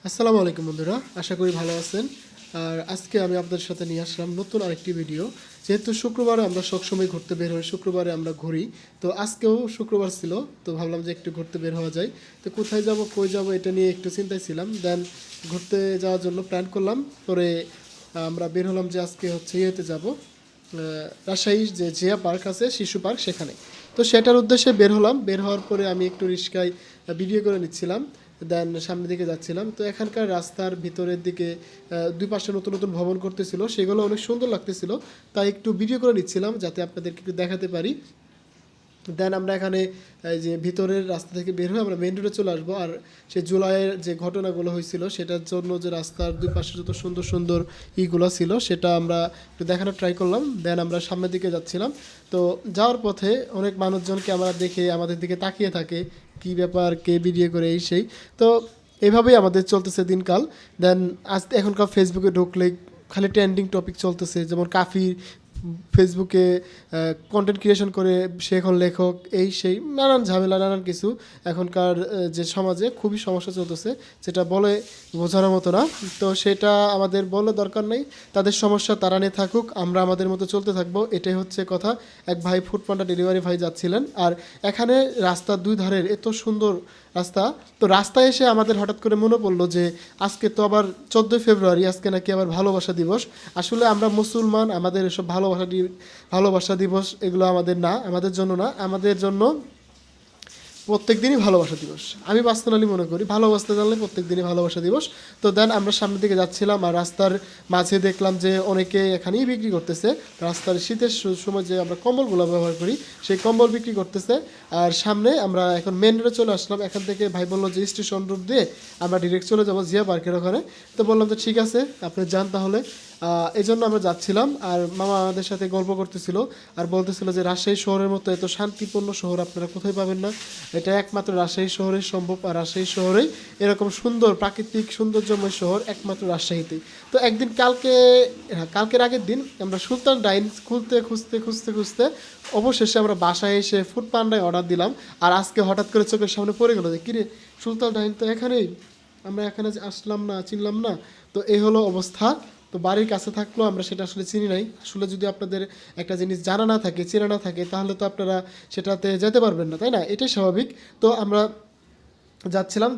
আসসালামু আলাইকুম বন্ধুরা, আশা করি ভালো আছেন। আর আজকে আমি আপনাদের সাথে নিয়ে আসলাম নতুন আরেকটি ভিডিও। যেহেতু শুক্রবারে আমরা সবসময় ঘুরতে বের হই, শুক্রবারে আমরা ঘুরি। তো আজকেও শুক্রবার ছিল, তো ভাবলাম যে একটু ঘুরতে বের হওয়া যায়। তো কোথায় যাব কই যাব এটা নিয়ে একটু চিন্তায় ছিলাম। দেন ঘুরতে যাওয়ার জন্য প্ল্যান করলাম। পরে আমরা বের হলাম যে আজকে হচ্ছে ইয়েতে যাব, রাজশাহীর যে জিয়া পার্ক আছে, শিশু পার্ক, সেখানে। তো সেটার উদ্দেশ্যে বের হলাম। বের হওয়ার পরে আমি একটু রিস্কায় ভিডিও করে নিচ্ছিলাম। দেন সামনের দিকে যাচ্ছিলাম। তো এখানকার রাস্তার ভিতরের দিকে দুই পাশে নতুন নতুন ভবন করতেছিল, সেগুলো অনেক সুন্দর লাগতেছিল। তাই একটু ভিডিও করে নিচ্ছিলাম যাতে আপনাদেরকে একটু দেখাতে পারি। দেন আমরা এখানে এই যে ভিতরের রাস্তা থেকে বের হয়ে আমরা মেন রোডে চলে আসবো। আর সেই জুলাইয়ের যে ঘটনাগুলো হয়েছিল সেটার জন্য যে রাস্তার দুই পাশে যত সুন্দর সুন্দর ইগুলো ছিল সেটা আমরা একটু দেখানোর ট্রাই করলাম। দেন আমরা সামনের দিকে যাচ্ছিলাম। তো যাওয়ার পথে অনেক মানুষজনকে আমরা দেখে আমাদের দিকে তাকিয়ে থাকে, কী ব্যাপার, কে ভিডিও করে, এই সেই। তো এইভাবেই আমাদের চলতেছে দিনকাল। দেন আজ এখনকার ফেসবুকে ঢুকলে খালি ট্রেন্ডিং টপিক চলতেছে, যেমন কাফি ফেসবুকে কন্টেন্ট ক্রিয়েশন করে সে এখন লেখক, এই সেই নানান ঝামেলা, নানান কিছু এখনকার যে সমাজে খুবই সমস্যা চলতেছে, যেটা বলে বোঝানোর মতো না। তো সেটা আমাদের বলে দরকার নেই, তাদের সমস্যা তারা নিয়ে থাকুক, আমরা আমাদের মতো চলতে থাকবো, এটাই হচ্ছে কথা। এক ভাই ফুড পান্ডা ডেলিভারি ভাই যাচ্ছিলেন, আর এখানে রাস্তার দুই ধারের এত সুন্দর রাস্তা। তো রাস্তায় এসে আমাদের হঠাৎ করে মনে পড়লো যে আজকে তো আবার 14 ফেব্রুয়ারি, আজকে নাকি আবার ভালোবাসা দিবস। আসলে আমরা মুসলমান, আমাদের এসব ভালোবাসা দিবস এগুলো আমাদের না, আমাদের জন্য না, আমাদের জন্য প্রত্যেক দিনই ভালোবাসা দিবস। আমি পার্সোনালি মনে করি ভালোবাসতে জানলে প্রত্যেক দিনই ভালোবাসা দিবস। তো দেন আমরা সামনের দিকে যাচ্ছিলাম, আর রাস্তার মাঝে দেখলাম যে অনেকে এখানেই বিক্রি করতেছে। রাস্তার শীতের সময় যে আমরা কম্বলগুলো ব্যবহার করি, সেই কম্বল বিক্রি করতেছে। আর সামনে আমরা এখন মেন রোডে চলে আসলাম। এখান থেকে ভাই বললো যে স্টেশন রোড দিয়ে আমরা ডিরেক্ট চলে যাবো জিয়া পার্কের ওখানে। তো বললাম যে ঠিক আছে, আপনি যান তাহলে। এই জন্য আমরা যাচ্ছিলাম, আর মামা আমাদের সাথে গল্প করতেছিল আর বলতেছিল যে রাজশাহী শহরের মতো এত শান্তিপূর্ণ শহর আপনারা কোথায় পাবেন না, এটা একমাত্র রাজশাহী শহরেই সম্ভব। আর রাজশাহী শহরেই এরকম সুন্দর প্রাকৃতিক সৌন্দর্যময় শহর একমাত্র রাজশাহীতেই। তো একদিন কালকের আগের দিন আমরা সুলতান ডাইন খুঁজতে অবশেষে আমরা বাসায় এসে ফুড পান্ডায় অর্ডার দিলাম। আর আজকে হঠাৎ করে চোখের সামনে পড়ে গেলো যে কিরে, সুলতান ডাইন তো এখানেই, আমরা এখানে যে আসলাম না, চিনলাম না। তো এই হলো অবস্থা। তো বাড়ির কাছে থাকলেও আমরা সেটা আসলে চিনি নাই। আসলে যদি আপনাদের একটা জিনিস জানা না থাকে, চেনা না থাকে, তাহলে তো আপনারা সেটাতে যেতে পারবেন না, তাই না? এটাই স্বাভাবিক। তো আমরা যাচ্ছিলাম,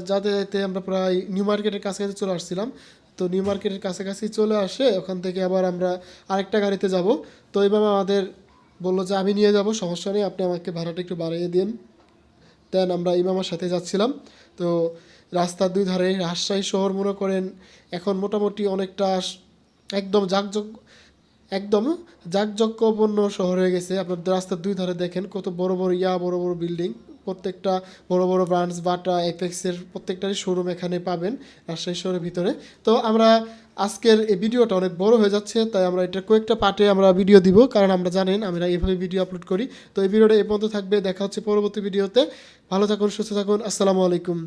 যাতে যেতে আমরা প্রায় নিউ মার্কেটের কাছাকাছি চলে আসছিলাম। তো নিউ মার্কেটের কাছাকাছি চলে আসে ওখান থেকে আবার আমরা আরেকটা গাড়িতে যাব। তো এইভাবে আমাদের বললো যে আমি নিয়ে যাব, সমস্যা নেই, আপনি আমাকে ভাড়াটা একটু বাড়িয়ে দিন। দেন আমরা ইমামার সাথে যাচ্ছিলাম। তো রাস্তার দুই ধারে রাজশাহী শহর মনে করেন এখন মোটামুটি অনেকটা একদম একদম জাঁকজমকপূর্ণ শহর হয়ে গেছে। আপনার রাস্তার দুই ধারে দেখেন কত বড় বড় বড় বড় বিল্ডিং, প্রত্যেকটা বড় বড় ব্রান্ডস, বাটা, এপেক্সের প্রত্যেকটারই শোরুম এখানে পাবেন রাজশাহী শহরের ভিতরে। তো আমরা আজকের এই ভিডিওটা অনেক বড় হয়ে যাচ্ছে, তাই আমরা এটা কয়েকটা পার্টে আমরা ভিডিও দিব, কারণ আমরা জানেন আমরা এইভাবে ভিডিও আপলোড করি। তো এই ভিডিওটা এই পর্যন্ত থাকবে, দেখা হচ্ছে পরবর্তী ভিডিওতে। ভালো থাকুন, সুস্থ থাকুন, আসসালামু আলাইকুম।